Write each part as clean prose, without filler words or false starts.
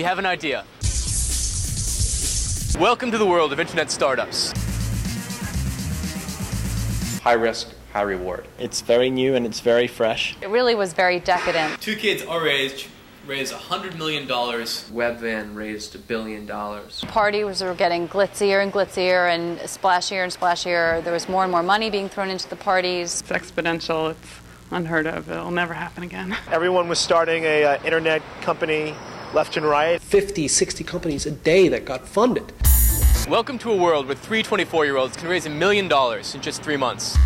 have an idea. Welcome to the world of internet startups. High risk, high reward. It's very new and it's very fresh. It really was very decadent. Two kids our age raised $100 million. Webvan raised $1 billion. Parties were getting glitzier and glitzier and splashier and splashier. There was more and more money being thrown into the parties. It's exponential. It's unheard of. It'll never happen again. Everyone was starting a internet company left and right. 50, 60 companies a day that got funded. Welcome to a world where three 24-year-olds can raise $1 million in just 3 months.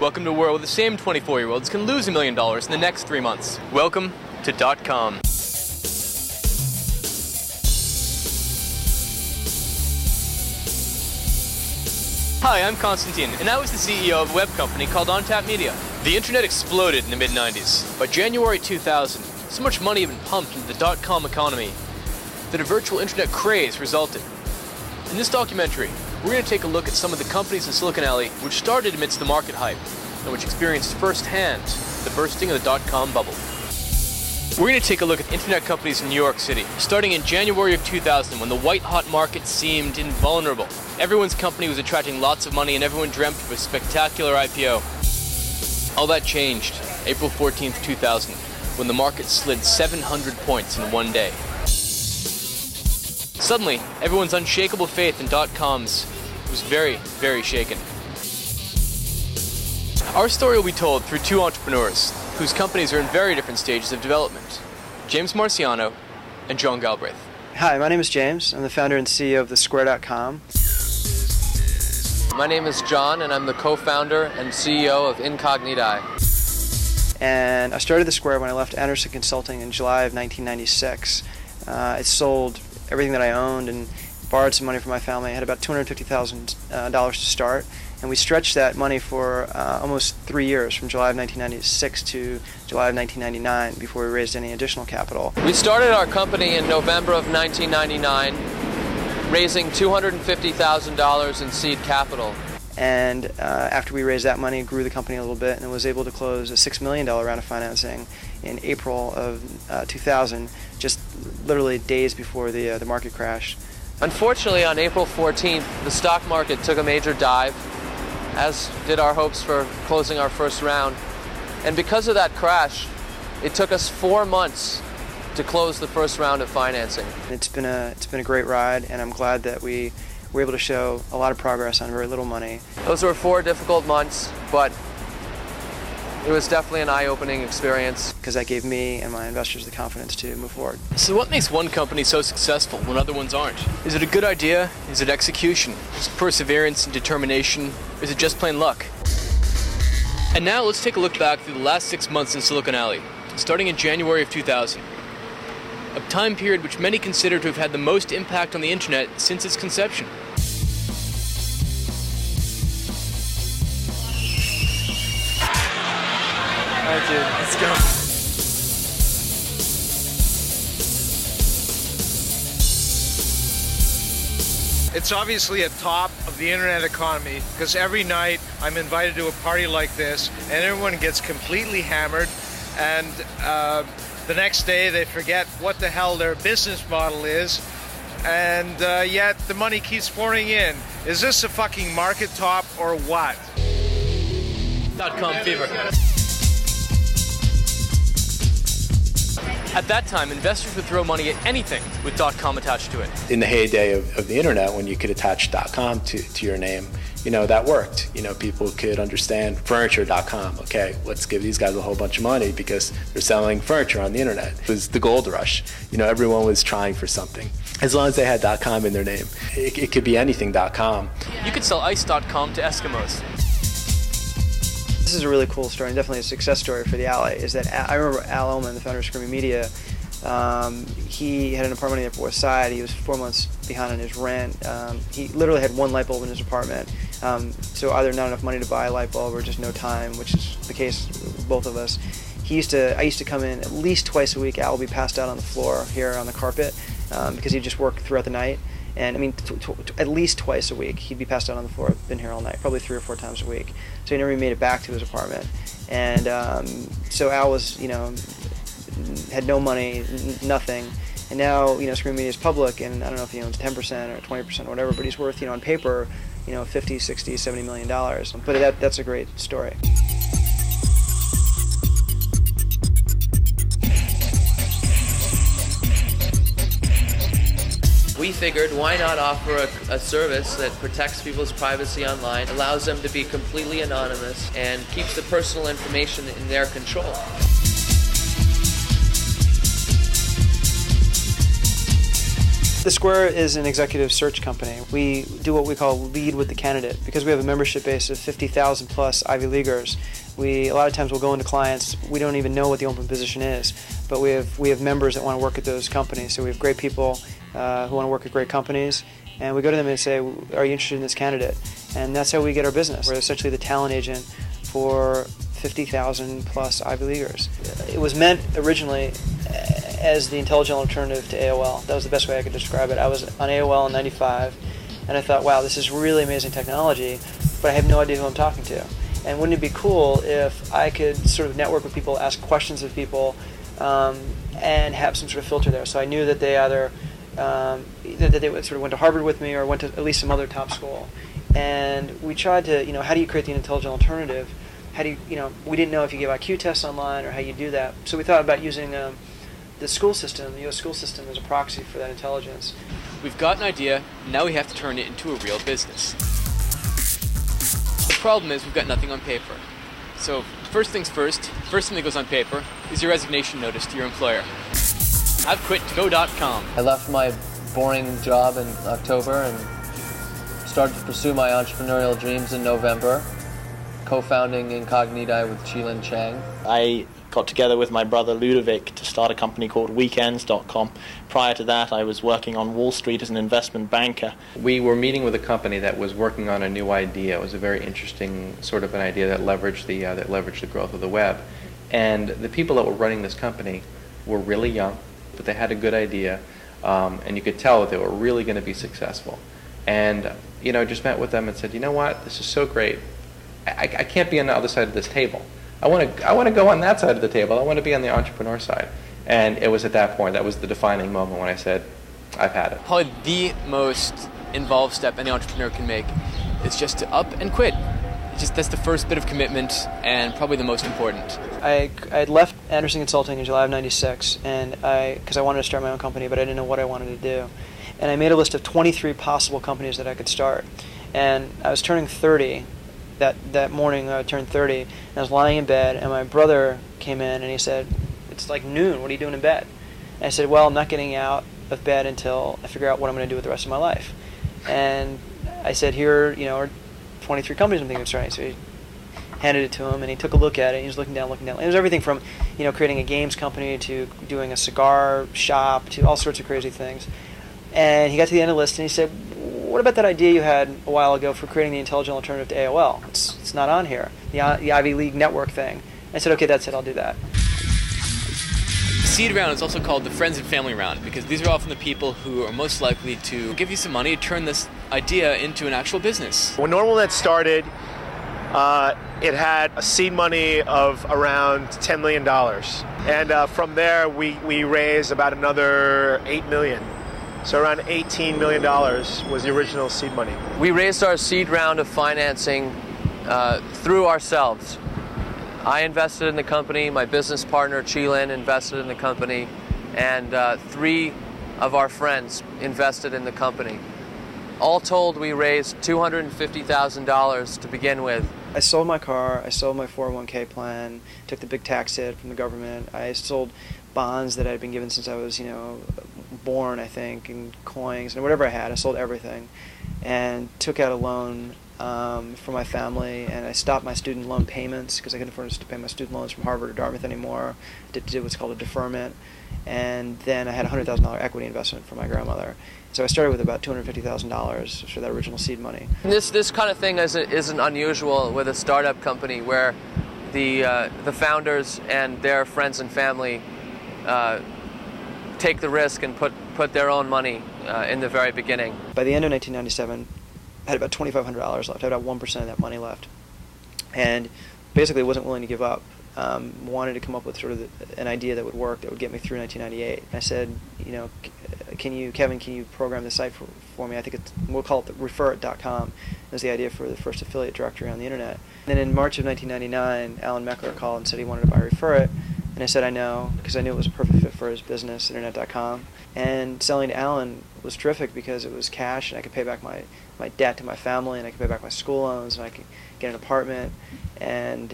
Welcome to a world where the same 24-year-olds can lose $1 million in the next 3 months. Welcome to .com. Hi, I'm Constantine, and I was the CEO of a web company called OnTap Media. The internet exploded in the mid-90s. By January 2000, so much money had been pumped into the .com economy that a virtual internet craze resulted. In this documentary, we're going to take a look at some of the companies in Silicon Alley which started amidst the market hype and which experienced firsthand the bursting of the .com bubble. We're going to take a look at internet companies in New York City, starting in January of 2000 when the white-hot market seemed invulnerable. Everyone's company was attracting lots of money and everyone dreamt of a spectacular IPO. All that changed April 14th, 2000, when the market slid 700 points in one day. Suddenly, everyone's unshakable faith in .coms was very, very shaken. Our story will be told through two entrepreneurs whose companies are in very different stages of development, James Marciano and John Galbraith. Hi, my name is James. I'm the founder and CEO of TheSquare.com. My name is John, and I'm the co-founder and CEO of Incogniti. And I started The Square when I left Andersen Consulting in July of 1996. I sold everything that I owned and borrowed some money from my family. I had about $250,000 to start, and we stretched that money for almost 3 years, from July of 1996 to July of 1999, before we raised any additional capital. We started our company in November of 1999, raising $250,000 in seed capital. And after we raised that money, grew the company a little bit, and was able to close a $6 million round of financing in April of 2000, just literally days before the market crash. Unfortunately, on April 14th, the stock market took a major dive, as did our hopes for closing our first round. And because of that crash, it took us 4 months to close the first round of financing. It's been a great ride, and I'm glad that we were able to show a lot of progress on very little money. Those were 4 difficult months, but it was definitely an eye-opening experience. Because that gave me and my investors the confidence to move forward. So what makes one company so successful when other ones aren't? Is it a good idea? Is it execution? Is it perseverance and determination? Or is it just plain luck? And now let's take a look back through the last 6 months in Silicon Alley, starting in January of 2000. A time period which many consider to have had the most impact on the internet since its conception. All right, dude, let's go. It's obviously a top of the internet economy because every night I'm invited to a party like this and everyone gets completely hammered, and the next day they forget what the hell their business model is, and yet the money keeps pouring in. Is this a fucking market top or what? .com fever. At that time, investors would throw money at anything with .com attached to it. In the heyday of the internet, when you could attach .com to your name, that worked. People could understand furniture.com. Okay, let's give these guys a whole bunch of money because they're selling furniture on the internet. It was the gold rush. Everyone was trying for something. As long as they had .com in their name, it could be anything .com. You could sell ice.com to Eskimos. This is a really cool story, and definitely a success story for the Alley. Is that I remember Al Ullman, the founder of Screaming Media. He had an apartment on the Upper West Side. He was 4 months behind on his rent. He literally had one light bulb in his apartment. So either not enough money to buy a light bulb or just no time, which is the case with both of us. I used to come in at least twice a week. Al would be passed out on the floor here on the carpet because he'd just work throughout the night. And I mean, at least twice a week, he'd be passed out on the floor. I've been here all night, probably 3 or 4 times a week. So he never even made it back to his apartment. And so Al was, had no money, nothing. And now, Screaming Media is public, and I don't know if he owns 10% or 20% or whatever, but he's worth, on paper, $50, $60, $70 million. But that's a great story. We figured, why not offer a service that protects people's privacy online, allows them to be completely anonymous, and keeps the personal information in their control. The Square is an executive search company. We do what we call lead with the candidate. Because we have a membership base of 50,000 plus Ivy Leaguers, a lot of times we'll go into clients, we don't even know what the open position is, but we have members that want to work at those companies. So we have great people who want to work at great companies, and we go to them and say, are you interested in this candidate? And that's how we get our business. We're essentially the talent agent for 50,000 plus Ivy Leaguers. It was meant originally as the intelligent alternative to AOL. That was the best way I could describe it. I was on AOL in '95, and I thought, wow, this is really amazing technology, but I have no idea who I'm talking to. And wouldn't it be cool if I could sort of network with people, ask questions of people, and have some sort of filter there? So I knew that they either that they sort of went to Harvard with me or went to at least some other top school. And we tried to, how do you create the intelligent alternative? How do you, we didn't know if you give IQ tests online or how you do that. So we thought about using the school system, the U.S. school system, as a proxy for that intelligence. We've got an idea, now we have to turn it into a real business. The problem is we've got nothing on paper. So first things first, first thing that goes on paper is your resignation notice to your employer. I've quit ToGo.com. I left my boring job in October and started to pursue my entrepreneurial dreams in November, co-founding Incogniti with Qilin Chang. I got together with my brother Ludovic to start a company called Weekends.com. Prior to that, I was working on Wall Street as an investment banker. We were meeting with a company that was working on a new idea. It was a very interesting sort of an idea that leveraged the growth of the web. And the people that were running this company were really young, but they had a good idea, and you could tell that they were really going to be successful. And just met with them and said, you know what, this is so great. I can't be on the other side of this table. I want to go on that side of the table. I want to be on the entrepreneur side. And it was at that point, that was the defining moment when I said, I've had it. Probably the most involved step any entrepreneur can make is just to up and quit. That's the first bit of commitment and probably the most important. I had left Anderson Consulting in July of '96, and because I wanted to start my own company, but I didn't know what I wanted to do. And I made a list of 23 possible companies that I could start. And I was turning 30. That morning I turned 30, and I was lying in bed, and my brother came in, and he said, it's like noon, what are you doing in bed? And I said, well, I'm not getting out of bed until I figure out what I'm going to do with the rest of my life. And I said, here are 23 companies I'm thinking of starting. So he handed it to him, and he took a look at it, and he was looking down. It was everything from creating a games company to doing a cigar shop to all sorts of crazy things. And he got to the end of the list, and he said, what about that idea you had a while ago for creating the intelligent alternative to AOL? It's not on here, the Ivy League network thing. I said, okay, that's it, I'll do that. The seed round is also called the friends and family round because these are often the people who are most likely to give you some money to turn this idea into an actual business. When NormalNet started, it had a seed money of around $10 million. And from there, we raised about another $8 million. So around $18 million was the original seed money. We raised our seed round of financing through ourselves. I invested in the company, my business partner Qilin invested in the company, and 3 of our friends invested in the company. All told, we raised $250,000 to begin with. I sold my car, I sold my 401k plan, took the big tax hit from the government. I sold bonds that I had been given since I was, born, I think, and coins and whatever I had. I sold everything and took out a loan for my family, and I stopped my student loan payments because I couldn't afford to pay my student loans from Harvard or Dartmouth anymore. Did what's called a deferment, and then I had a $100,000 equity investment for my grandmother. So I started with about $250,000 for that original seed money. This kind of thing isn't unusual with a startup company where the founders and their friends and family take the risk and put their own money in the very beginning. By the end of 1997, I had about $2,500 left. I had about 1% of that money left, and basically wasn't willing to give up. wanted to come up with sort of an idea that would work, that would get me through 1998. I said, Kevin, can you program the site for me? I think we'll call it referit.com. It was the idea for the first affiliate directory on the internet. And then in March of 1999, Alan Meckler called and said he wanted to buy Referit. And I said I know, because I knew it was a perfect fit for his business, internet.com. And selling to Alan was terrific because it was cash, and I could pay back my debt to my family, and I could pay back my school loans, and I could get an apartment. And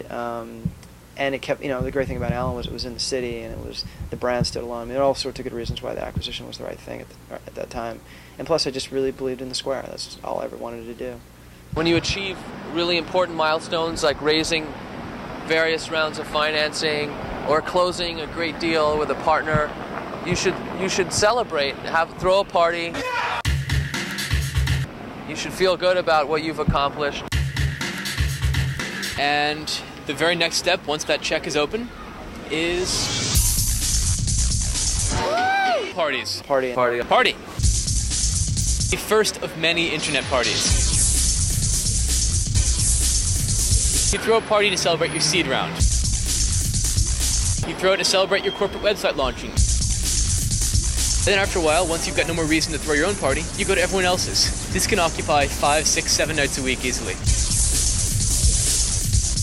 it kept, the great thing about Alan was it was in the city, and the brand stood alone. I mean, there are all sorts of good reasons why the acquisition was the right thing at that time. And plus, I just really believed in the Square. That's all I ever wanted to do. When you achieve really important milestones like raising various rounds of financing or closing a great deal with a partner, you should celebrate, throw a party. You should feel good about what you've accomplished. And the very next step, once that check is open, is parties. Party. The first of many internet parties. You throw a party to celebrate your seed round. You throw it to celebrate your corporate website launching. Then after a while, once you've got no more reason to throw your own party, you go to everyone else's. This can occupy 5, 6, 7 nights a week easily.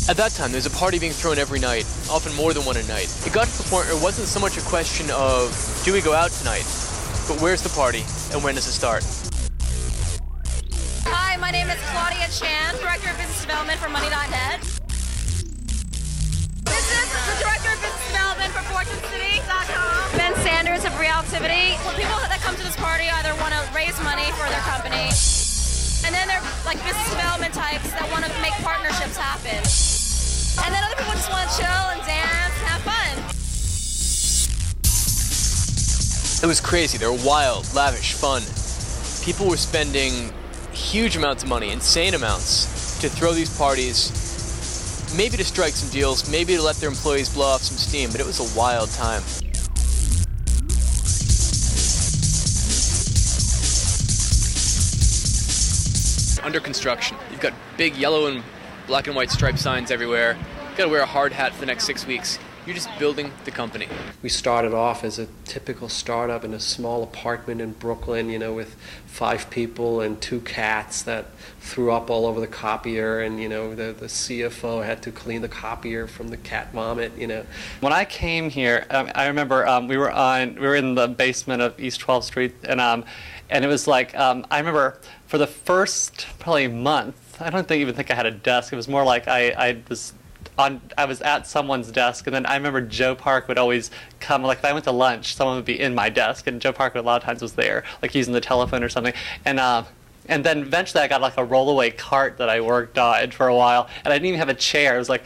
At that time, there was a party being thrown every night, often more than one a night. It got to the point where it wasn't so much a question of, do we go out tonight, but where's the party and when does it start? Hi, my name is Claudia Chan, Director of Business Development for Money.net. This is the Director of Business Development for FortuneCity.com. Ben Sanders of Realtivity. People that come to this party either want to raise money for their company, and then they're like business development types that want to make partnerships happen. And then other people just want to chill and dance and have fun. It was crazy. They were wild, lavish, fun. People were spending huge amounts of money, insane amounts, to throw these parties, maybe to strike some deals, maybe to let their employees blow off some steam, but it was a wild time. Under construction. You've got big yellow and black and white striped signs everywhere. You've got to wear a hard hat for the next 6 weeks. You're just building the company. We started off as a typical startup in a small apartment in Brooklyn, with 5 people and 2 cats that threw up all over the copier, and the CFO had to clean the copier from the cat vomit. When I came here, I remember we were in the basement of East 12th Street, and it was like I remember for the first probably month, I don't even think I had a desk. It was more like I was at someone's desk, and then I remember Joe Park would always come, like if I went to lunch, someone would be in my desk, and Joe Park a lot of times was there, like using the telephone or something. And then eventually I got like a rollaway cart that I worked on for a while, and I didn't even have a chair. It was like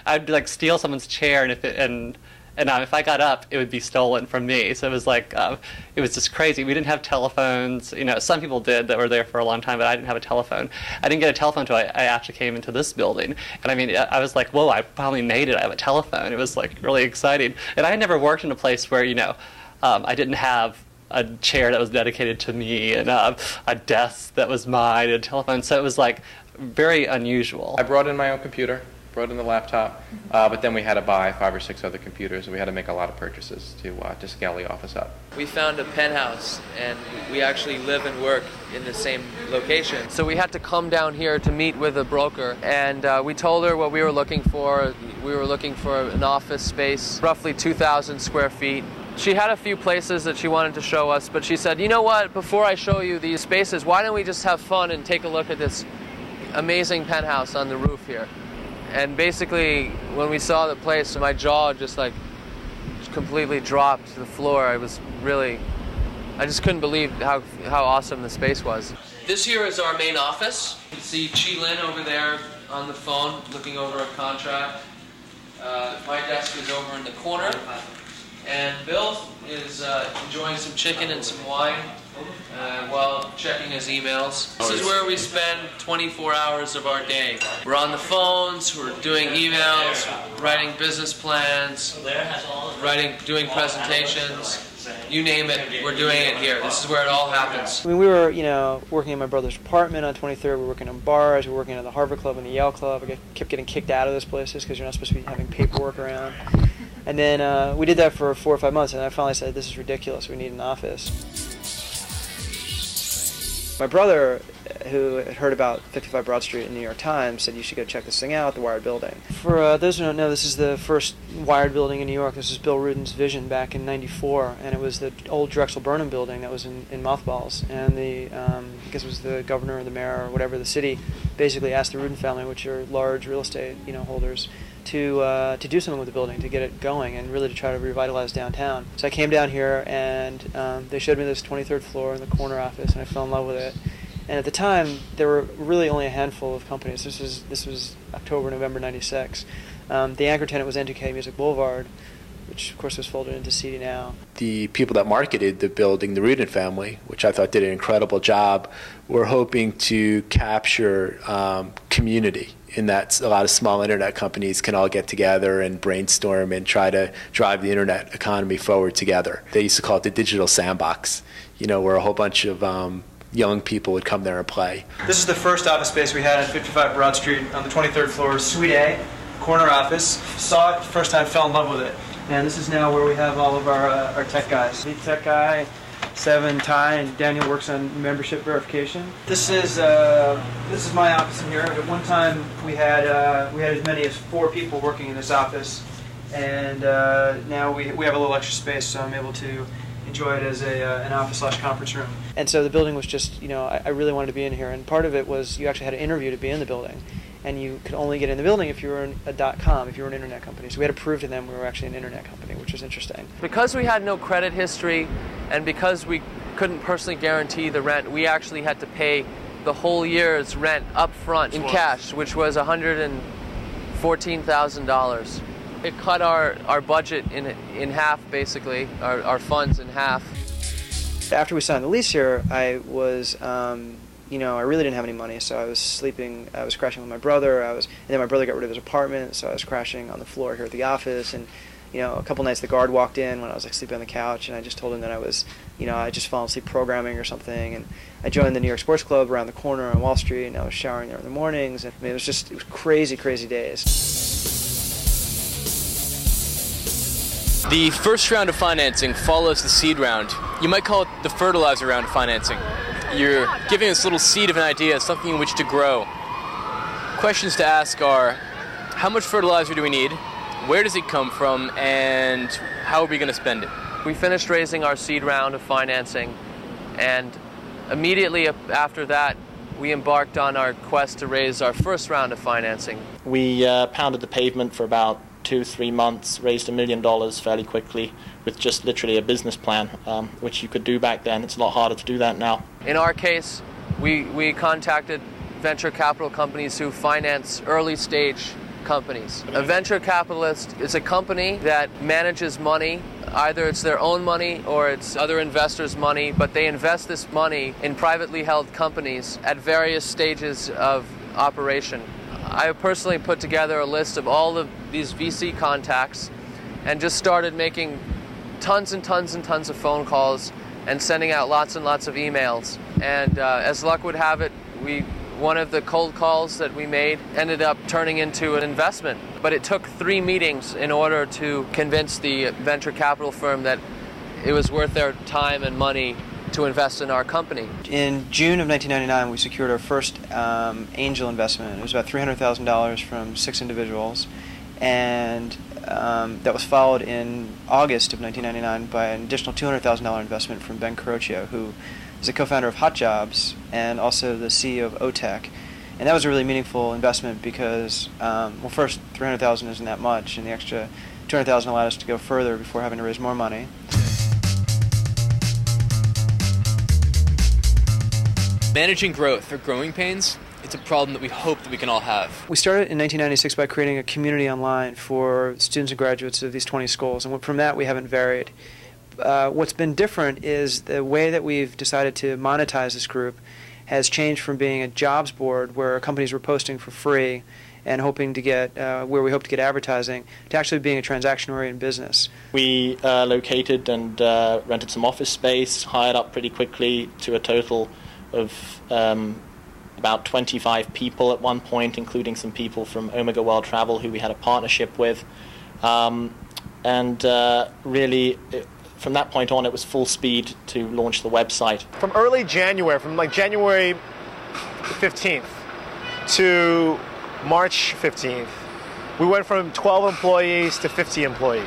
I'd like steal someone's chair, and if I got up, it would be stolen from me. So it was like, it was just crazy. We didn't have telephones. Some people did that were there for a long time, but I didn't have a telephone. I didn't get a telephone until I actually came into this building. And I mean, I was like, whoa, I finally made it. I have a telephone. It was like really exciting. And I had never worked in a place where, I didn't have a chair that was dedicated to me, and a desk that was mine, and a telephone. So it was like very unusual. I brought in my own computer, brought in the laptop, but then we had to buy 5 or 6 other computers, and we had to make a lot of purchases to scale the office up. We found a penthouse, and we actually live and work in the same location. So we had to come down here to meet with a broker, and we told her what we were looking for. We were looking for an office space, roughly 2,000 square feet. She had a few places that she wanted to show us, but she said, you know what, before I show you these spaces, why don't we just have fun and take a look at this amazing penthouse on the roof here? And basically, when we saw the place, my jaw just completely dropped to the floor. I just couldn't believe how awesome the space was. This here is our main office. You can see Chi Lin over there on the phone, looking over a contract. My desk is over in the corner. And Bill is enjoying some chicken and some wine while checking his emails. This is where we spend 24 hours of our day. We're on the phones, we're doing emails, writing business plans, doing presentations. You name it, we're doing it here. This is where it all happens. I mean, we were, working in my brother's apartment on 23rd. We were working in bars. We were working at the Harvard Club and the Yale Club. I kept getting kicked out of those places because you're not supposed to be having paperwork around. And then we did that for 4 or 5 months, and I finally said, this is ridiculous. We need an office. My brother, who had heard about 55 Broad Street in the New York Times, said you should go check this thing out, the Wired Building. For those who don't know, this is the first Wired Building in New York. This was Bill Rudin's vision back in '94, and it was the old Drexel Burnham building that was in mothballs. And I guess it was the governor or the mayor or whatever, the city, basically asked the Rudin family, which are large real estate holders, to do something with the building, to get it going, and really to try to revitalize downtown. So I came down here, and they showed me this 23rd floor in the corner office, and I fell in love with it. And at the time, there were really only a handful of companies. This was October, November '96. The anchor tenant was N2K Music Boulevard, which of course was folded into CD Now. The people that marketed the building, the Rudin family, which I thought did an incredible job, were hoping to capture community, in that a lot of small internet companies can all get together and brainstorm and try to drive the internet economy forward together. They used to call it the digital sandbox, where a whole bunch of young people would come there and play. This is the first office space we had at 55 Broad Street on the 23rd floor, Suite A, corner office. Saw it first time, fell in love with it. And this is now where we have all of our tech guys. Lead tech guy, Seven, Ty, and Daniel works on membership verification. This is my office in here. At one time we had as many as 4 people working in this office, and now we have a little extra space, so I'm able to enjoy it as an office/conference room. And so the building was just, I really wanted to be in here, and part of it was you actually had an interview to be in the building, and you could only get in the building if you were a .com, if you were an internet company. So we had to prove to them we were actually an internet company, which was interesting. Because we had no credit history, and because we couldn't personally guarantee the rent, we actually had to pay the whole year's rent up front in cash, which was $114,000. It cut our budget in half, basically, our funds in half. After we signed the lease here, I was, I really didn't have any money, so I was crashing with my brother, and then my brother got rid of his apartment, so I was crashing on the floor here at the office, and, a couple nights the guard walked in when I was sleeping on the couch, and I just told him that I was, I just fallen asleep programming or something, and I joined the New York Sports Club around the corner on Wall Street, and I was showering there in the mornings, and it was crazy, crazy days. The first round of financing follows the seed round. You might call it the fertilizer round of financing. You're giving us a little seed of an idea, something in which to grow. Questions to ask are, how much fertilizer do we need? Where does it come from? And how are we going to spend it? We finished raising our seed round of financing, and immediately after that, we embarked on our quest to raise our first round of financing. We pounded the pavement for about 2-3 months, raised $1 million fairly quickly with just literally a business plan, which you could do back then. It's a lot harder to do that now. In our case, we contacted venture capital companies who finance early stage companies. A venture capitalist is a company that manages money. Either it's their own money or it's other investors' money, but they invest this money in privately held companies at various stages of operation. I personally put together a list of all of these VC contacts and just started making tons and tons and tons of phone calls and sending out lots and lots of emails. And as luck would have it, one of the cold calls that we made ended up turning into an investment. But it took 3 meetings in order to convince the venture capital firm that it was worth their time and money to invest in our company. In June of 1999, we secured our first angel investment. It was about $300,000 from 6 individuals, and that was followed in August of 1999 by an additional $200,000 investment from Ben Carocchio, who is a co-founder of Hot Jobs and also the CEO of OTech. And that was a really meaningful investment because, first, $300,000 isn't that much, and the extra $200,000 allowed us to go further before having to raise more money. Managing growth or growing pains, it's a problem that we hope that we can all have. We started in 1996 by creating a community online for students and graduates of these 20 schools, and from that we haven't varied. What's been different is the way that we've decided to monetize this group has changed from being a jobs board where companies were posting for free and hoping to get where we hope to get advertising to actually being a transaction-oriented business. We located and rented some office space, hired up pretty quickly to a total of about 25 people at one point, including some people from Omega World Travel who we had a partnership with. Really, from that point on, it was full speed to launch the website. From early January, from like January 15th to March 15th, we went from 12 employees to 50 employees.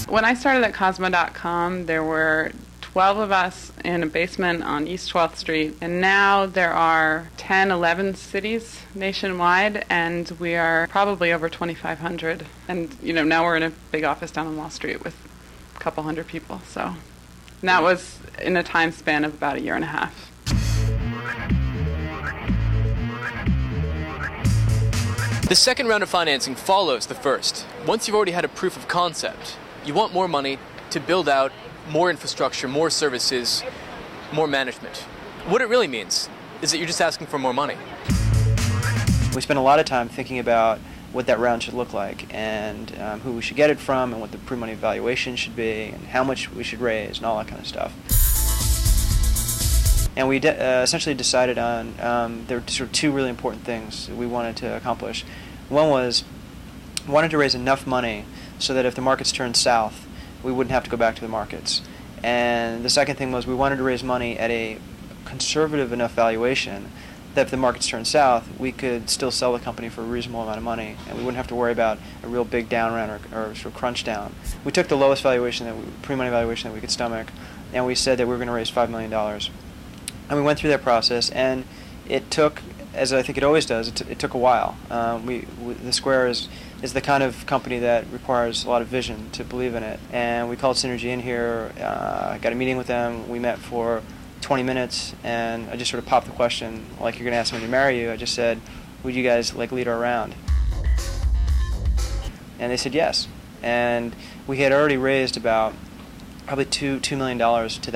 When I started at Cosmo.com, there were 12 of us in a basement on East 12th Street, and now there are 10, 11 cities nationwide, and we are probably over 2,500. And now we're in a big office down on Wall Street with a couple hundred people. So and that was in a time span of about a year and a half. The second round of financing follows the first. Once you've already had a proof of concept, you want more money to build out more infrastructure, more services, more management. What it really means is that you're just asking for more money. We spent a lot of time thinking about what that round should look like and who we should get it from and what the pre-money valuation should be and how much we should raise and all that kind of stuff. And we essentially decided on there were sort of two really important things that we wanted to accomplish. One was we wanted to raise enough money so that if the markets turned south, we wouldn't have to go back to the markets. And the second thing was we wanted to raise money at a conservative enough valuation that if the markets turned south, we could still sell the company for a reasonable amount of money, and we wouldn't have to worry about a real big down round or sort of crunch down. We took the lowest valuation, pre-money valuation that we could stomach, and we said that we were going to raise $5 million. And we went through that process, and it took, as I think it always does, it took a while. The Square is the kind of company that requires a lot of vision to believe in it. And we called Synergy in here, got a meeting with them. We met for 20 minutes, and I just sort of popped the question, like, you're going to ask somebody to marry you. I just said, would you guys lead our round? And they said yes. And we had already raised about probably $2 million to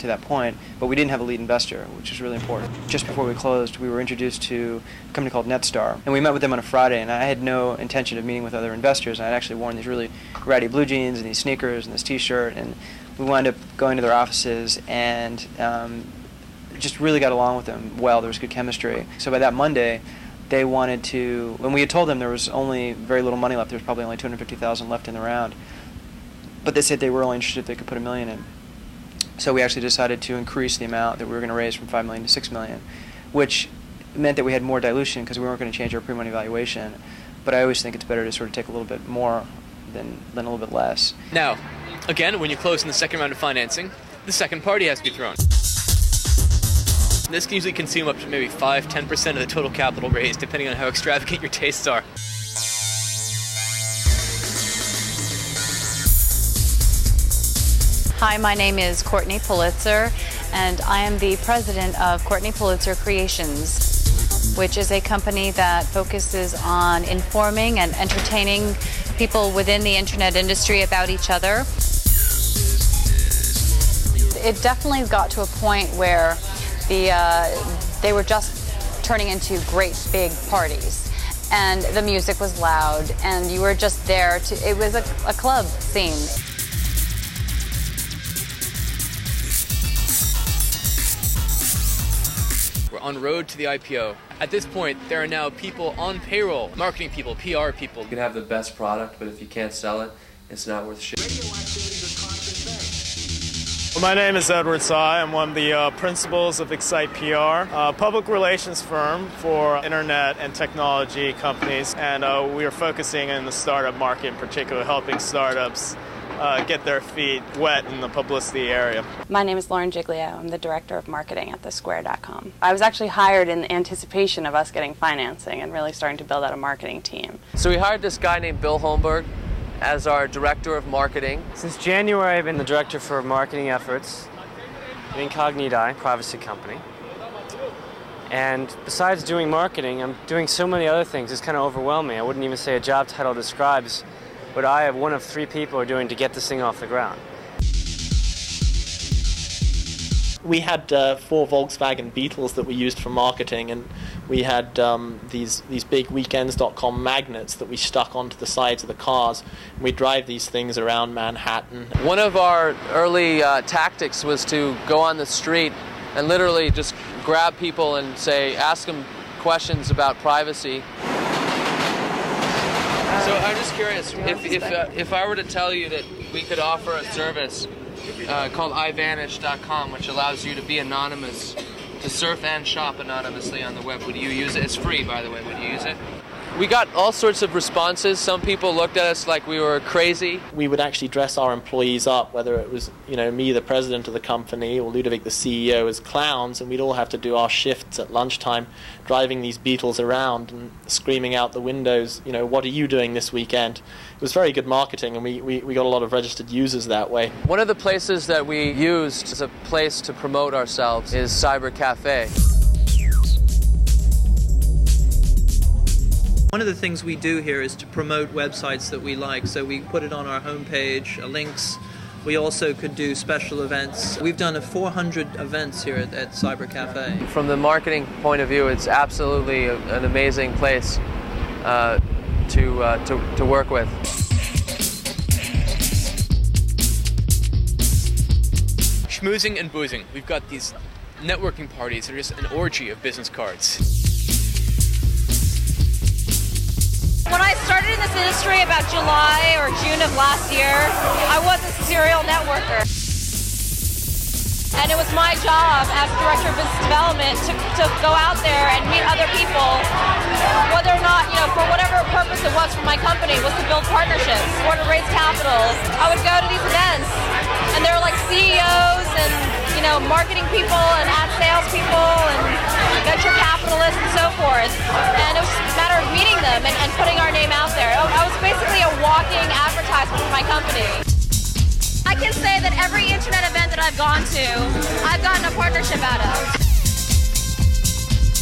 that point, but we didn't have a lead investor, which is really important. Just before we closed, we were introduced to a company called Netstar, and we met with them on a Friday, and I had no intention of meeting with other investors. I had actually worn these really ratty blue jeans and these sneakers and this t-shirt, and we wound up going to their offices and just really got along with them well. There was good chemistry. So by that Monday, they wanted to, when we had told them there was only very little money left, there was probably only $250,000 left in the round, but they said they were only interested if they could put $1 million in. So we actually decided to increase the amount that we were going to raise from $5 million to $6 million, which meant that we had more dilution because we weren't going to change our pre-money valuation. But I always think it's better to sort of take a little bit more than a little bit less. Now, again, when you close in the second round of financing, the second party has to be thrown. This can usually consume up to maybe 5-10% of the total capital raised, depending on how extravagant your tastes are. Hi, my name is Courtney Pulitzer, and I am the president of Courtney Pulitzer Creations, which is a company that focuses on informing and entertaining people within the internet industry about each other. It definitely got to a point where they were just turning into great big parties, and the music was loud, and you were just there to, it was a club scene. On road to the IPO. At this point, there are now people on payroll, marketing people, PR people. You can have the best product, but if you can't sell it, it's not worth shit. Well, my name is Edward Tsai. I'm one of the principals of Excite PR, a public relations firm for internet and technology companies, and we are focusing in the startup market in particular, helping startups get their feet wet in the publicity area. My name is Lauren Giglio. I'm the director of marketing at thesquare.com. I was actually hired in anticipation of us getting financing and really starting to build out a marketing team. So we hired this guy named Bill Holmberg as our director of marketing. Since January, I've been the director for marketing efforts at Incogniti, privacy company. And besides doing marketing, I'm doing so many other things, it's kind of overwhelming. I wouldn't even say a job title describes what I have one of 3 people are doing to get this thing off the ground. We had 4 Volkswagen Beetles that we used for marketing, and we had these big weekends.com magnets that we stuck onto the sides of the cars. And we drive these things around Manhattan. One of our early tactics was to go on the street and literally just grab people and ask them questions about privacy. So I'm just curious, if I were to tell you that we could offer a service called iVanish.com, which allows you to be anonymous, to surf and shop anonymously on the web, would you use it? It's free, by the way. Would you use it? We got all sorts of responses. Some people looked at us like we were crazy. We would actually dress our employees up, whether it was, me, the president of the company, or Ludovic, the CEO, as clowns, and we'd all have to do our shifts at lunchtime, driving these Beetles around and screaming out the windows, what are you doing this weekend? It was very good marketing, and we got a lot of registered users that way. One of the places that we used as a place to promote ourselves is Cyber Cafe. One of the things we do here is to promote websites that we like, so we put it on our homepage, links. We also could do special events. We've done 400 events here at Cyber Cafe. From the marketing point of view, it's absolutely an amazing place to work with. Schmoozing and boozing. We've got these networking parties that are just an orgy of business cards. When I started in this industry about July or June of last year, I was a serial networker. And it was my job as Director of Business Development to go out there and meet other people, whether or not, for whatever purpose it was for my company, was to build partnerships or to raise capital. I would go to these events, and there were like CEOs and, marketing people and ad sales people and venture capitalists and so forth. And it was just a matter of meeting them and putting our name out there. I was basically a walking advertisement for my company. I can say that every internet event that I've gone to, I've gotten a partnership out of.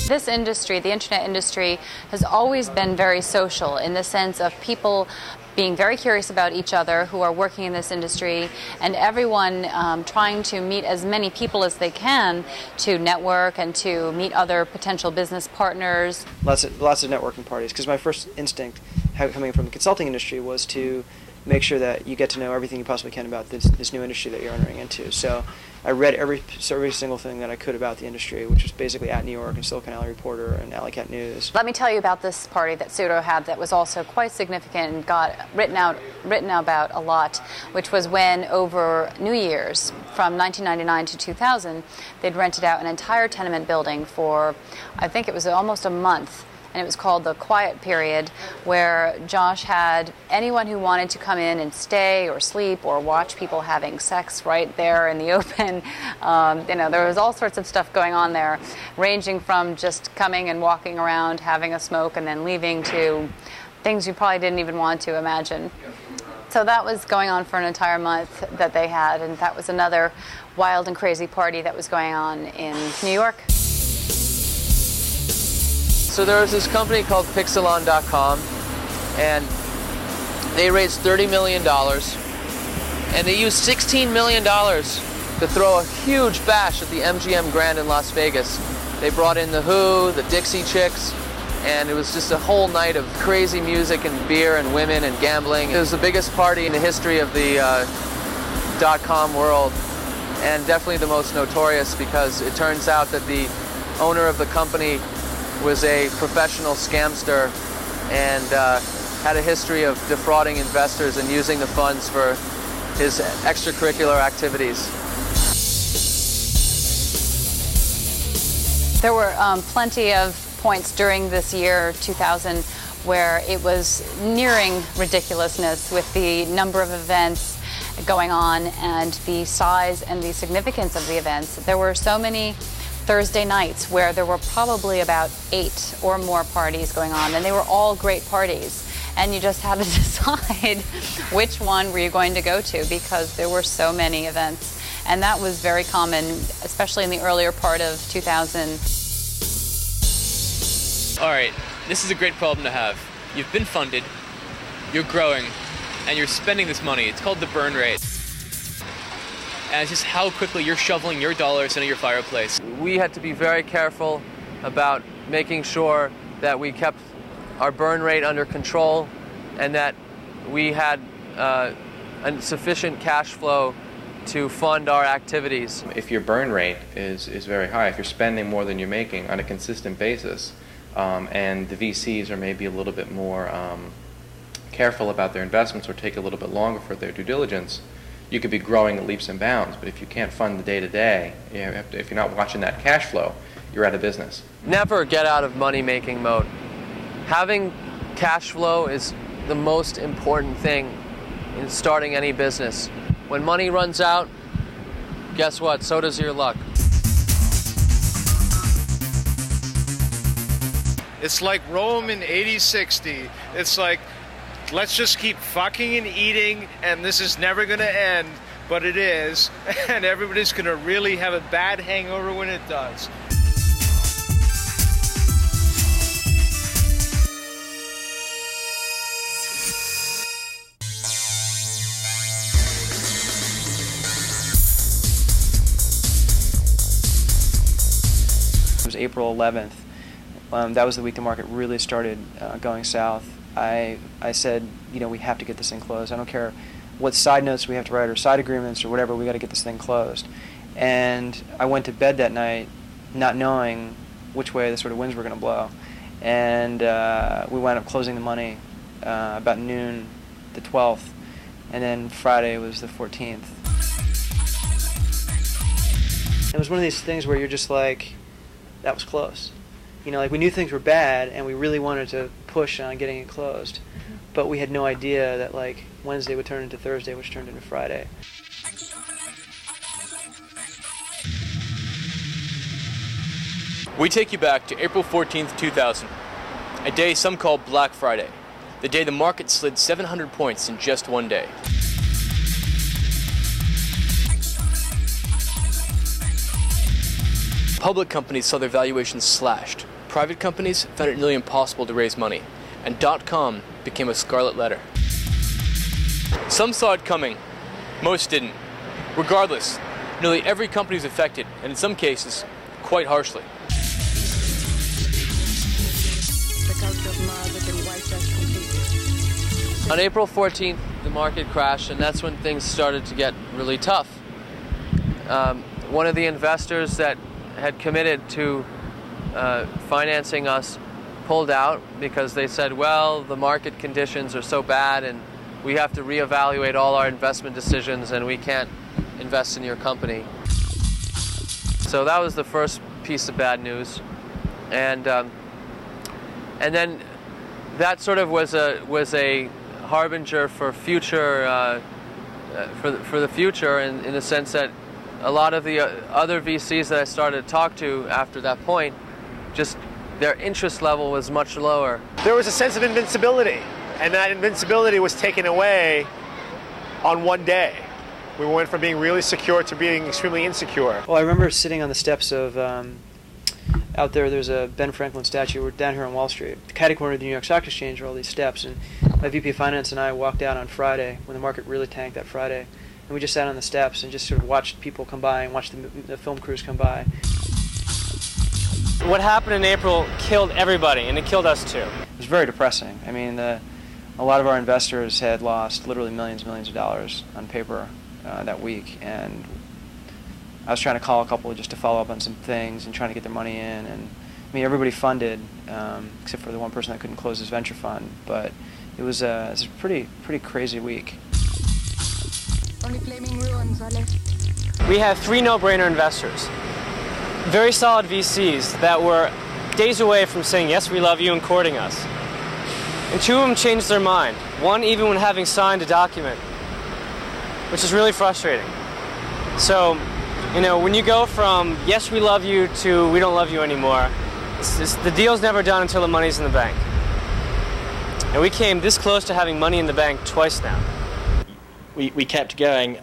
This industry, the internet industry, has always been very social in the sense of people being very curious about each other who are working in this industry, and everyone trying to meet as many people as they can to network and to meet other potential business partners. Lots of networking parties, because my first instinct coming from the consulting industry was to make sure that you get to know everything you possibly can about this new industry that you're entering into. So I read every single thing that I could about the industry, which was basically at New York and Silicon Valley Reporter and Alley Cat News. Let me tell you about this party that Pseudo had that was also quite significant and got written about a lot, which was when over New Year's from 1999 to 2000, they'd rented out an entire tenement building for, I think it was almost a month. And it was called the Quiet Period, where Josh had anyone who wanted to come in and stay or sleep or watch people having sex right there in the open. There was all sorts of stuff going on there, ranging from just coming and walking around, having a smoke, and then leaving, to things you probably didn't even want to imagine. So that was going on for an entire month that they had, and that was another wild and crazy party that was going on in New York. So there was this company called Pixelon.com, and they raised $30 million, and they used $16 million to throw a huge bash at the MGM Grand in Las Vegas. They brought in The Who, the Dixie Chicks, and it was just a whole night of crazy music and beer and women and gambling. It was the biggest party in the history of the .com world, and definitely the most notorious, because it turns out that the owner of the company was a professional scamster and had a history of defrauding investors and using the funds for his extracurricular activities. There were plenty of points during this year, 2000, where it was nearing ridiculousness with the number of events going on and the size and the significance of the events. There were so many Thursday nights where there were probably about 8 or more parties going on, and they were all great parties, and you just had to decide which one were you going to go to, because there were so many events. And that was very common, especially in the earlier part of 2000. All right, this is a great problem to have. You've been funded, you're growing, and you're spending this money. It's called the burn rate. and just how quickly you're shoveling your dollars into your fireplace. We had to be very careful about making sure that we kept our burn rate under control and that we had sufficient cash flow to fund our activities. If your burn rate is very high, if you're spending more than you're making on a consistent basis, and the VCs are maybe a little bit more careful about their investments or take a little bit longer for their due diligence, you could be growing at leaps and bounds. But if you can't fund the day-to-day, if you're not watching that cash flow, you're out of business. Never get out of money-making mode. Having cash flow is the most important thing in starting any business. When money runs out, guess what? So does your luck. It's like Rome in 80-60. It's like, let's just keep fucking and eating, and this is never going to end, but it is, and everybody's going to really have a bad hangover when it does. It was April 11th. That was the week the market really started going south. I said, we have to get this thing closed. I don't care what side notes we have to write or side agreements or whatever, we got to get this thing closed. And I went to bed that night not knowing which way the sort of winds were going to blow. And we wound up closing the money about noon the 12th, and then Friday was the 14th. It was one of these things where you're just like, that was close. Like we knew things were bad and we really wanted to push on getting it closed, but we had no idea that like Wednesday would turn into Thursday, which turned into Friday. We take you back to April 14th, 2000, a day some call Black Friday, the day the market slid 700 points in just one day. Public companies saw their valuations slashed. Private companies found it nearly impossible to raise money, and .com became a scarlet letter. Some saw it coming, most didn't. Regardless, nearly every company was affected, and in some cases, quite harshly. On April 14th, the market crashed, and that's when things started to get really tough. One of the investors that had committed to financing us pulled out because they said, well, the market conditions are so bad and we have to reevaluate all our investment decisions and we can't invest in your company. So that was the first piece of bad news. And then that sort of was a harbinger for future for the future in the sense that a lot of the other VCs that I started to talk to after that point, just their interest level was much lower. There was a sense of invincibility, and that invincibility was taken away on one day. We went from being really secure to being extremely insecure. Well, I remember sitting on the steps of, out there's a Ben Franklin statue. We're down here on Wall Street, the catty corner of the New York Stock Exchange are all these steps, and my VP of Finance and I walked out on Friday when the market really tanked that Friday. And we just sat on the steps and just sort of watched people come by and watched the film crews come by. What happened in April killed everybody, and it killed us too. It was very depressing. I mean, a lot of our investors had lost literally millions of dollars on paper that week, and I was trying to call a couple just to follow up on some things and trying to get their money in. And I mean, everybody funded except for the one person that couldn't close his venture fund. But it was a pretty crazy week. We had 3 no-brainer investors, very solid VCs that were days away from saying, yes, we love you, and courting us. And 2 of them changed their mind, one even when having signed a document, which is really frustrating. So, when you go from, yes, we love you, to we don't love you anymore, the deal's never done until the money's in the bank. And we came this close to having money in the bank twice now. We kept going.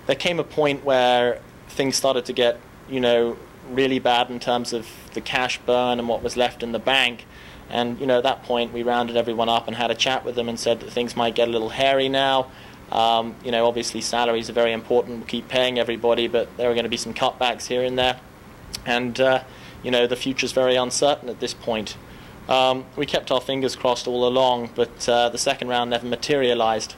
There came a point where things started to get, really bad in terms of the cash burn and what was left in the bank. And, at that point, we rounded everyone up and had a chat with them and said that things might get a little hairy now. Obviously salaries are very important. We'll keep paying everybody, but there are going to be some cutbacks here and there. And, the future's very uncertain at this point. We kept our fingers crossed all along, but the second round never materialized.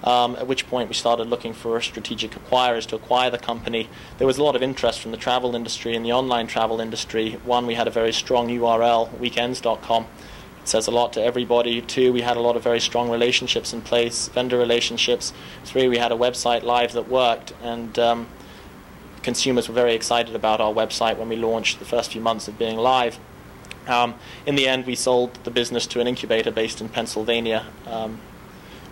At which point we started looking for strategic acquirers to acquire the company. There was a lot of interest from the travel industry and the online travel industry. One, we had a very strong URL, weekends.com. It says a lot to everybody. Two, we had a lot of very strong relationships in place, vendor relationships. Three, we had a website live that worked, and consumers were very excited about our website when we launched the first few months of being live. In the end, we sold the business to an incubator based in Pennsylvania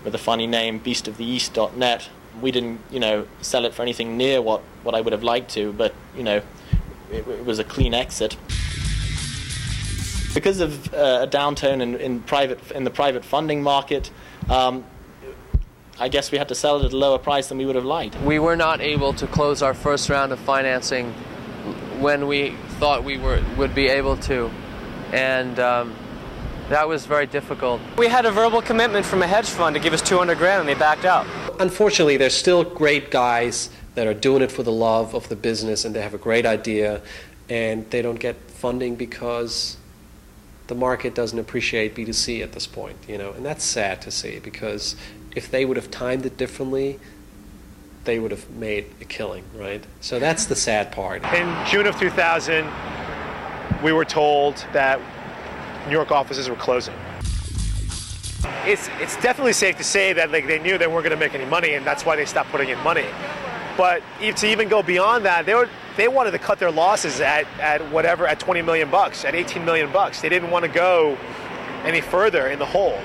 with a funny name, beastoftheeast.net. We didn't, sell it for anything near what I would have liked to, but, it was a clean exit. Because of a downturn in the private funding market, I guess we had to sell it at a lower price than we would have liked. We were not able to close our first round of financing when we thought we would be able to, and that was very difficult. We had a verbal commitment from a hedge fund to give us $200,000 and they backed out. Unfortunately, there's still great guys that are doing it for the love of the business, and they have a great idea, and they don't get funding because the market doesn't appreciate B2C at this point, and that's sad to see, because if they would have timed it differently, they would have made a killing, right? So that's the sad part. In June of 2000, we were told that New York offices were closing. It's definitely safe to say that they knew they weren't going to make any money, and that's why they stopped putting in money. But to even go beyond that, they wanted to cut their losses at $20 million, at $18 million. They didn't want to go any further in the hole.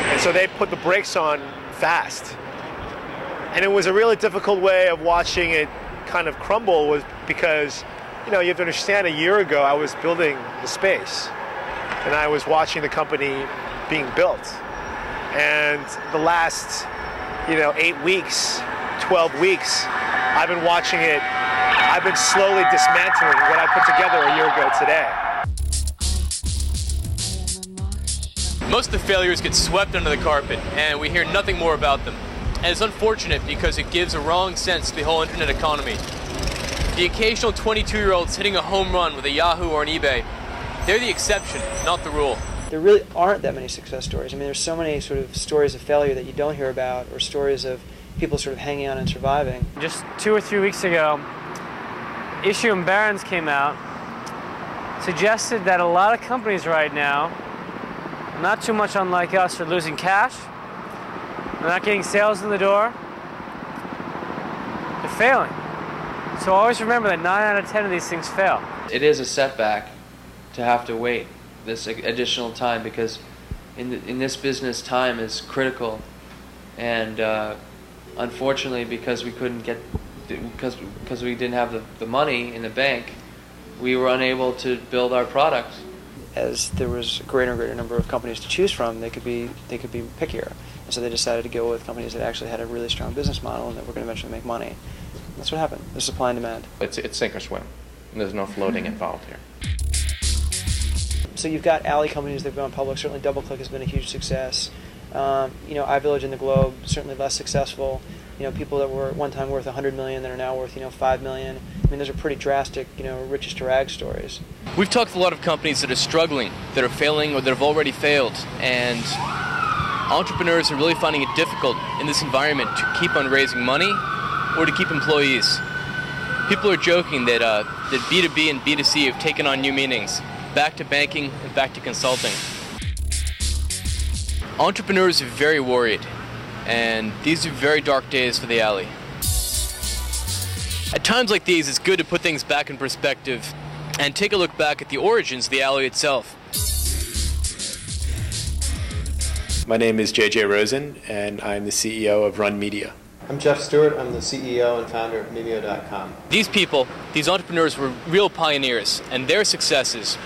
And so they put the brakes on fast. And it was a really difficult way of watching it kind of crumble, was because, you have to understand, a year ago I was building the space and I was watching the company being built. And the last, 8 weeks, 12 weeks, I've been watching it. I've been slowly dismantling what I put together a year ago today. Most of the failures get swept under the carpet, and we hear nothing more about them. And it's unfortunate because it gives a wrong sense to the whole internet economy. The occasional 22-year-olds hitting a home run with a Yahoo or an eBay, they're the exception, not the rule. There really aren't that many success stories. I mean, there's so many sort of stories of failure that you don't hear about, or stories of people sort of hanging on and surviving. Just 2 or 3 weeks ago, Issue and Barron's came out, suggested that a lot of companies right now, not too much unlike us, are losing cash, they're not getting sales in the door, they're failing. So always remember that 9 out of 10 of these things fail. It is a setback to have to wait this additional time, because in this business, time is critical, and unfortunately, because we couldn't get, because we didn't have the money in the bank, we were unable to build our product. As there was a greater and greater number of companies to choose from, they could be pickier, and so they decided to go with companies that actually had a really strong business model and that were going to eventually make money. And that's what happened. There's supply and demand. It's sink or swim. There's no floating involved here. So you've got alley companies that have gone public. Certainly DoubleClick has been a huge success. iVillage and The Globe, certainly less successful. People that were at one time worth $100 million that are now worth, $5 million. I mean, those are pretty drastic, riches to rags stories. We've talked to a lot of companies that are struggling, that are failing, or that have already failed, and entrepreneurs are really finding it difficult in this environment to keep on raising money or to keep employees. People are joking that B2B and B2C have taken on new meanings, back to banking and back to consulting. Entrepreneurs are very worried, and these are very dark days for the alley. At times like these, it's good to put things back in perspective and take a look back at the origins of the alley itself. My name is JJ Rosen, and I'm the CEO of Run Media. I'm Jeff Stewart. I'm the CEO and founder of Mimeo.com. These people, these entrepreneurs, were real pioneers, and their successes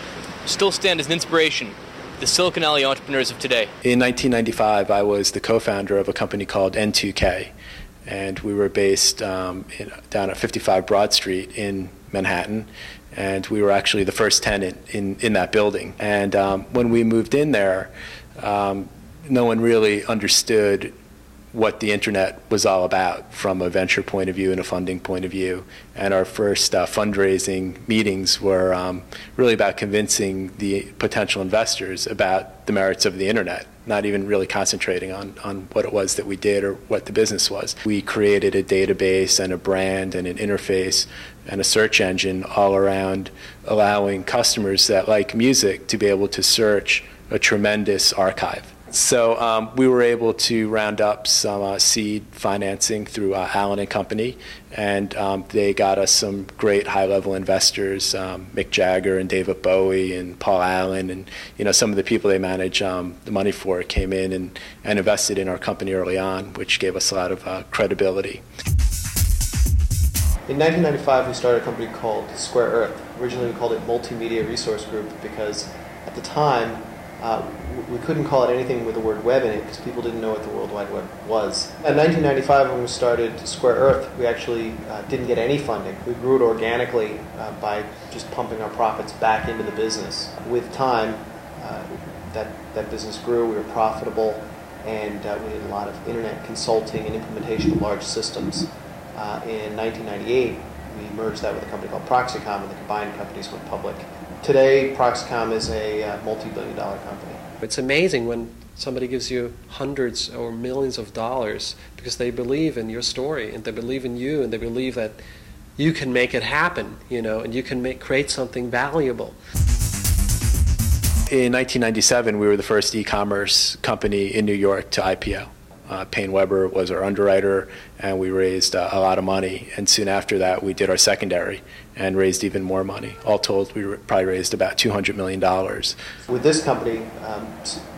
still stand as an inspiration to the Silicon Alley entrepreneurs of today. In 1995, I was the co-founder of a company called N2K, and we were based down at 55 Broad Street in Manhattan, and we were actually the first tenant in that building. And when we moved in there, no one really understood what the internet was all about from a venture point of view and a funding point of view. And our first fundraising meetings were really about convincing the potential investors about the merits of the internet, not even really concentrating on what it was that we did or what the business was. We created a database and a brand and an interface and a search engine all around allowing customers that like music to be able to search a tremendous archive. So we were able to round up some seed financing through Allen & Company, and they got us some great high-level investors, Mick Jagger and David Bowie and Paul Allen, and some of the people they manage the money for came in and invested in our company early on, which gave us a lot of credibility. In 1995, we started a company called Square Earth. Originally, we called it Multimedia Resource Group because at the time, we couldn't call it anything with the word web in it because people didn't know what the World Wide Web was. In 1995, when we started Square Earth, we actually didn't get any funding. We grew it organically by just pumping our profits back into the business. With time, that business grew, we were profitable, and we did a lot of internet consulting and implementation of large systems. In 1998, we merged that with a company called Proxicom, and the combined companies went public. Today, Proxicom is a multi-billion-dollar company. It's amazing when somebody gives you hundreds or millions of dollars because they believe in your story and they believe in you and they believe that you can make it happen, and you can create something valuable. In 1997, we were the first e-commerce company in New York to IPO. PaineWebber was our underwriter, and we raised a lot of money. And soon after that, we did our secondary and raised even more money. All told, we probably raised about $200 million. With this company,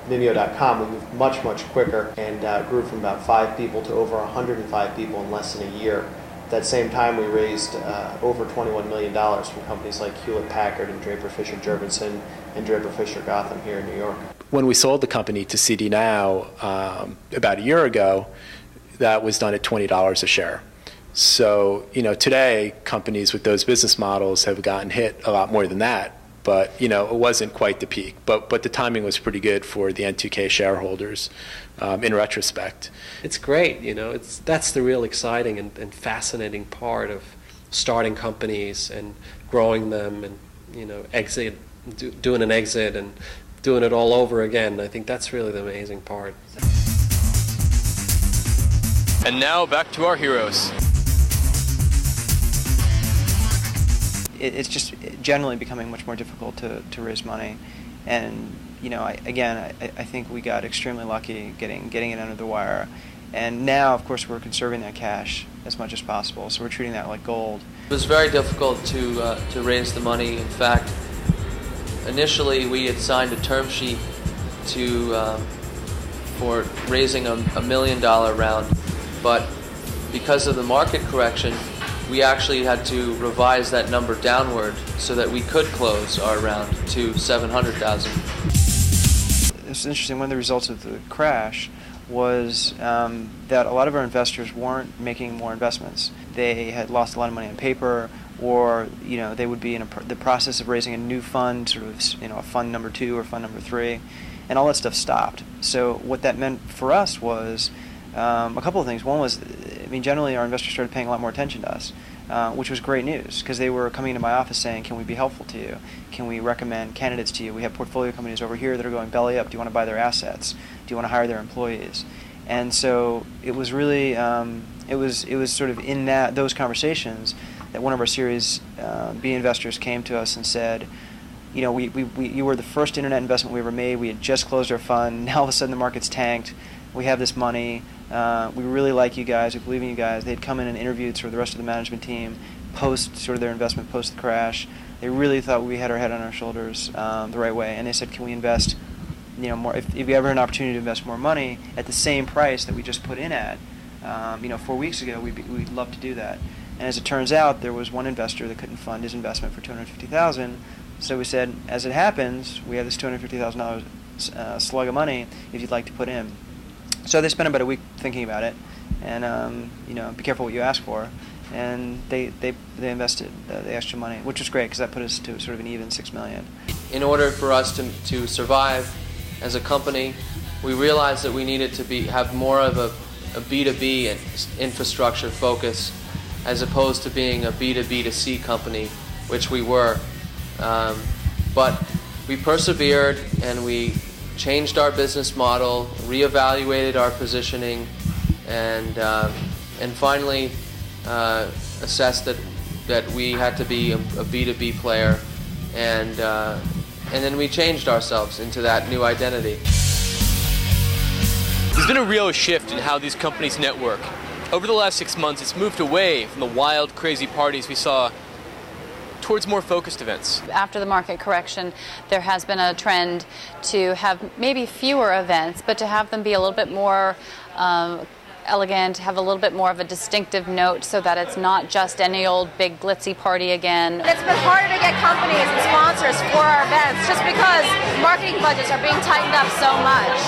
Vimeo.com, we moved much, much quicker and grew from about 5 people to over 105 people in less than a year. At that same time, we raised over $21 million from companies like Hewlett-Packard and Draper Fisher Jurgensen and Draper Fisher Gotham here in New York. When we sold the company to CD Now about a year ago, that was done at $20 a share. So, today, companies with those business models have gotten hit a lot more than that. But, it wasn't quite the peak. But the timing was pretty good for the N2K shareholders in retrospect. It's great, that's the real exciting and fascinating part of starting companies and growing them and, doing an exit and doing it all over again. I think that's really the amazing part. And now back to our heroes. It's just generally becoming much more difficult to raise money, and I think we got extremely lucky getting it under the wire, and now of course we're conserving that cash as much as possible. So we're treating that like gold. It was very difficult to raise the money. In fact, initially we had signed a term sheet for raising a $1 million round, but because of the market correction, we actually had to revise that number downward so that we could close our round to $700,000. It's interesting. One of the results of the crash was that a lot of our investors weren't making more investments. They had lost a lot of money on paper, or they would be in the process of raising a new fund, sort of a fund number 2 or fund number 3, and all that stuff stopped. So what that meant for us was a couple of things. One was, generally our investors started paying a lot more attention to us, which was great news because they were coming into my office saying, "Can we be helpful to you? Can we recommend candidates to you? We have portfolio companies over here that are going belly up. Do you want to buy their assets? Do you want to hire their employees?" And so it was really it was sort of in those conversations that one of our Series B investors came to us and said, you were the first internet investment we ever made. We had just closed our fund. Now all of a sudden the market's tanked. We have this money. We really like you guys. We believe in you guys. They'd come in and interviewed sort of the rest of the management team post sort of their investment, post the crash. They really thought we had our head on our shoulders the right way. And they said, "Can we invest more? If you ever had an opportunity to invest more money at the same price that we just put in at, 4 weeks ago, we'd love to do that." And as it turns out, there was one investor that couldn't fund his investment for $250,000. So we said, as it happens, we have this $250,000 slug of money if you'd like to put in. So they spent about a week thinking about it, and be careful what you ask for. And they invested the extra money, which was great because that put us to sort of an even $6 million. In order for us to survive as a company, we realized that we needed to have more of a B2B infrastructure focus as opposed to being a B2B2C company, which we were. But we persevered and we changed our business model, reevaluated our positioning, and finally assessed that we had to be a B2B player, and then we changed ourselves into that new identity. There's been a real shift in how these companies network. Over the last 6 months, it's moved away from the wild, crazy parties we saw towards more focused events. After the market correction, there has been a trend to have maybe fewer events, but to have them be a little bit more elegant, have a little bit more of a distinctive note so that it's not just any old big glitzy party again. It's been harder to get companies and sponsors for our events just because marketing budgets are being tightened up so much.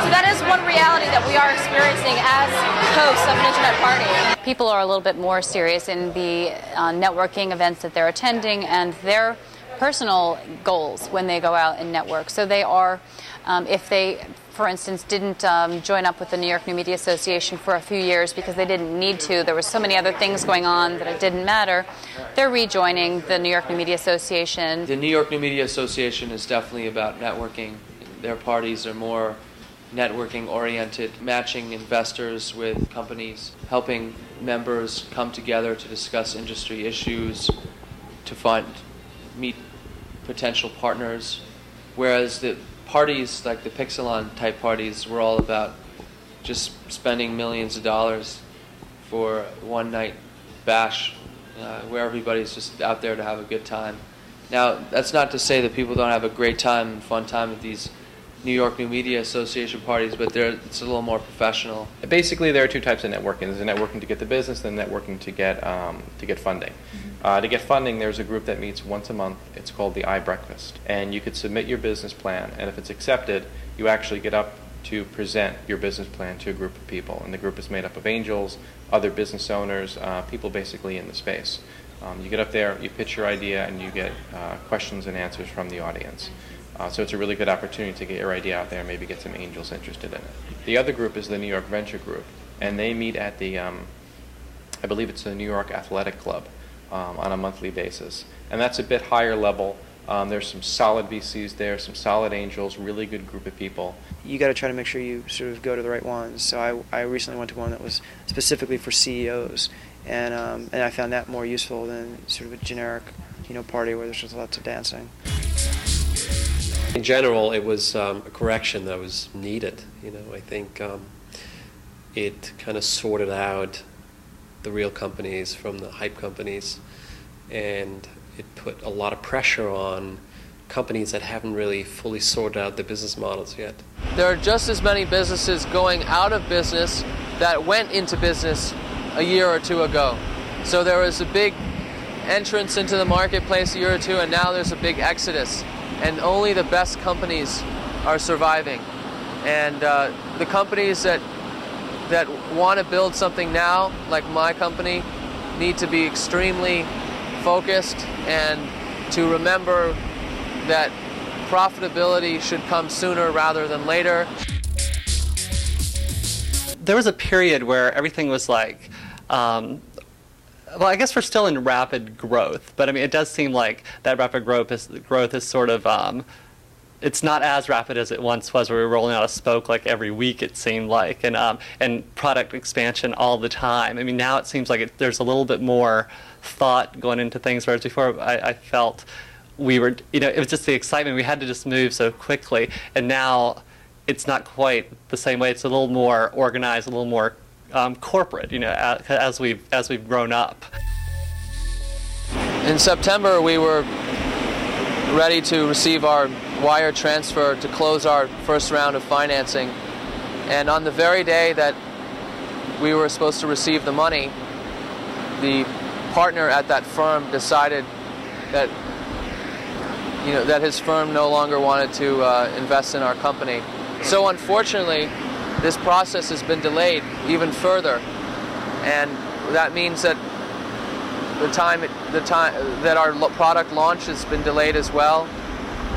So that is one reality that we are experiencing as hosts of an internet party. People are a little bit more serious in the networking events that they're attending and their personal goals when they go out and network. So they are, if they, for instance, didn't join up with the New York New Media Association for a few years because they didn't need to, there were so many other things going on that it didn't matter, they're rejoining the New York New Media Association. The New York New Media Association is definitely about networking. Their parties are more networking oriented, matching investors with companies, helping members come together to discuss industry issues, to meet potential partners, whereas the parties like the Pixelon type parties were all about just spending millions of dollars for one night bash where everybody's just out there to have a good time. Now, that's not to say that people don't have a great time and fun time at these New York New Media Association parties, but it's a little more professional. Basically, there are two types of networking. There's a networking to get the business, and networking to get funding. To get funding, there's a group that meets once a month. It's called the iBreakfast, and you could submit your business plan, and if it's accepted, you actually get up to present your business plan to a group of people, and the group is made up of angels, other business owners, people basically in the space. You get up there, you pitch your idea, and you get questions and answers from the audience. So it's a really good opportunity to get your idea out there and maybe get some angels interested in it. The other group is the New York Venture Group, and they meet at the, I believe it's the New York Athletic Club on a monthly basis. And that's a bit higher level. There's some solid VCs there, some solid angels, really good group of people. You got to try to make sure you sort of go to the right ones. So I recently went to one that was specifically for CEOs, and I found that more useful than sort of a generic, party where there's just lots of dancing. In general, it was a correction that was needed. I think it kind of sorted out the real companies from the hype companies, and it put a lot of pressure on companies that haven't really fully sorted out their business models yet. There are just as many businesses going out of business that went into business a year or two ago. So there was a big entrance into the marketplace a year or two, and now there's a big exodus. And only the best companies are surviving. And the companies that want to build something now, like my company, need to be extremely focused and to remember that profitability should come sooner rather than later. There was a period where everything was like, well, I guess we're still in rapid growth, but I mean, it does seem like that rapid growth is sort of, it's not as rapid as it once was, where we were rolling out a spoke like every week, it seemed like, and product expansion all the time. I mean, now it seems like there's a little bit more thought going into things, whereas before I felt we were, it was just the excitement. We had to just move so quickly, and now it's not quite the same way. It's a little more organized, a little more corporate, as we've grown up. In September, we were ready to receive our wire transfer to close our first round of financing, and on the very day that we were supposed to receive the money, the partner at that firm decided that that his firm no longer wanted to invest in our company. So unfortunately, this process has been delayed even further, and that means that the time that our product launch has been delayed as well,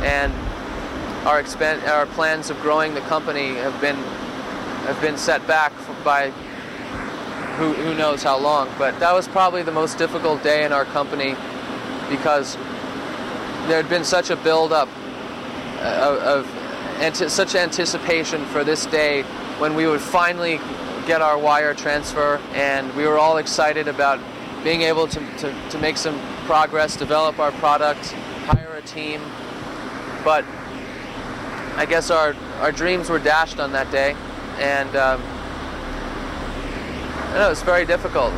and our plans of growing the company have been set back by who knows how long. But that was probably the most difficult day in our company because there had been such a build-up of such anticipation for this day when we would finally get our wire transfer, and we were all excited about being able to make some progress, develop our product, hire a team. But I guess our dreams were dashed on that day, and it was very difficult.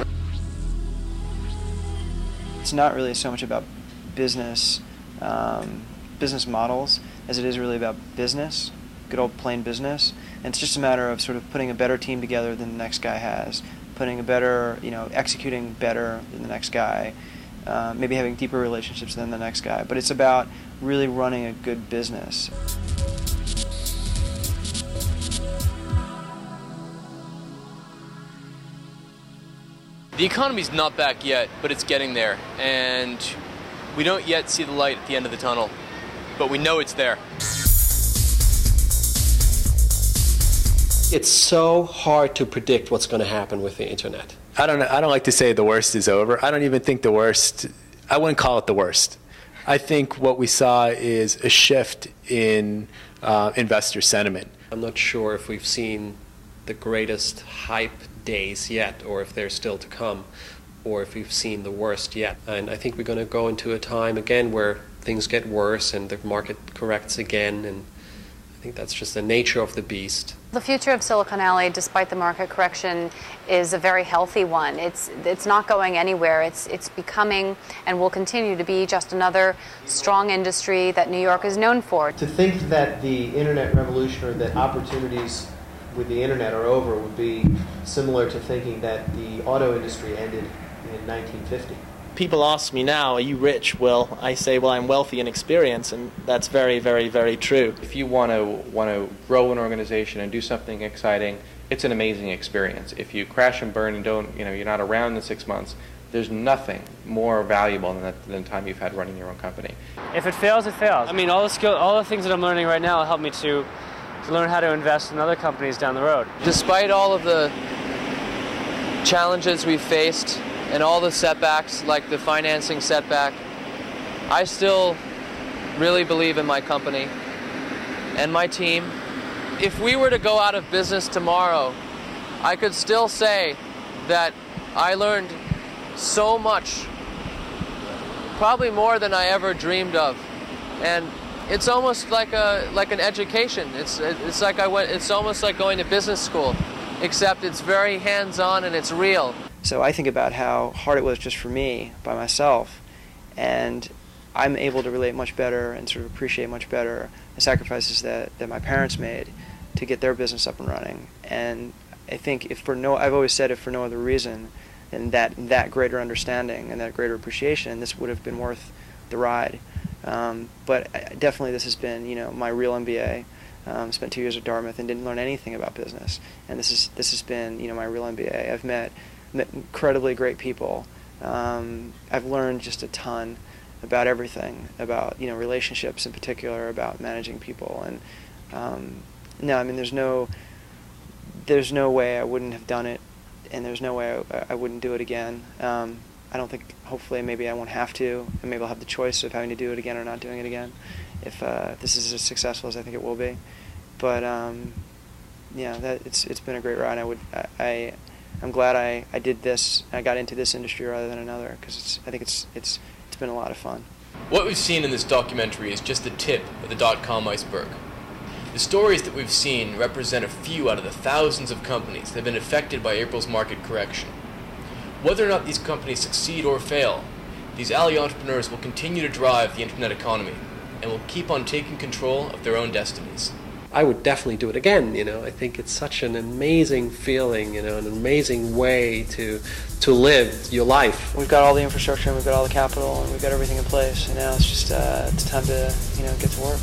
It's not really so much about business models as it is really about business, good old plain business. And it's just a matter of sort of putting a better team together than the next guy has, putting a better, executing better than the next guy, maybe having deeper relationships than the next guy. But it's about really running a good business. The economy's not back yet, but it's getting there, and we don't yet see the light at the end of the tunnel, but we know it's there. It's so hard to predict what's going to happen with the internet. I don't like to say the worst is over. I don't even think the worst, I wouldn't call it the worst. I think what we saw is a shift in investor sentiment. I'm not sure if we've seen the greatest hype days yet, or if they're still to come, or if we've seen the worst yet. And I think we're going to go into a time again where things get worse and the market corrects again, and I think that's just the nature of the beast. The future of Silicon Alley, despite the market correction, is a very healthy one. It's not going anywhere. It's becoming and will continue to be just another strong industry that New York is known for. To think that the internet revolution or that opportunities with the internet are over would be similar to thinking that the auto industry ended in 1950. People ask me now, are you rich, Will? I say, well, I'm wealthy in experience, and that's very, very, very true. If you want to grow an organization and do something exciting, it's an amazing experience. If you crash and burn and you're not around in 6 months, there's nothing more valuable than the time you've had running your own company. If it fails, it fails. I mean, all the things that I'm learning right now will help me to learn how to invest in other companies down the road. Despite all of the challenges we've faced and all the setbacks, like the financing setback, I still really believe in my company and my team. If we were to go out of business tomorrow, I could still say that I learned so much, probably more than I ever dreamed of. And it's almost like an education. It's almost like going to business school, except it's very hands-on and it's real. So I think about how hard it was just for me by myself, and I'm able to relate much better and sort of appreciate much better the sacrifices that my parents made to get their business up and running. And I think I've always said if for no other reason than that greater understanding and that greater appreciation, this would have been worth the ride. But definitely this has been, my real MBA. Spent 2 years at Dartmouth and didn't learn anything about business. And this has been, my real MBA. I've met incredibly great people. I've learned just a ton about everything, about relationships in particular, about managing people. And there's no way I wouldn't have done it, and there's no way I wouldn't do it again. I don't think, hopefully, maybe I won't have to, and maybe I'll have the choice of having to do it again or not doing it again, if this is as successful as I think it will be. But it's been a great ride. I'm glad I did this. I got into this industry rather than another, because I think it's been a lot of fun. What we've seen in this documentary is just the tip of the dot-com iceberg. The stories that we've seen represent a few out of the thousands of companies that have been affected by April's market correction. Whether or not these companies succeed or fail, these Alley entrepreneurs will continue to drive the internet economy and will keep on taking control of their own destinies. I would definitely do it again. I think it's such an amazing feeling, an amazing way to live your life. We've got all the infrastructure, and we've got all the capital, and we've got everything in place, and now it's just it's time to get to work.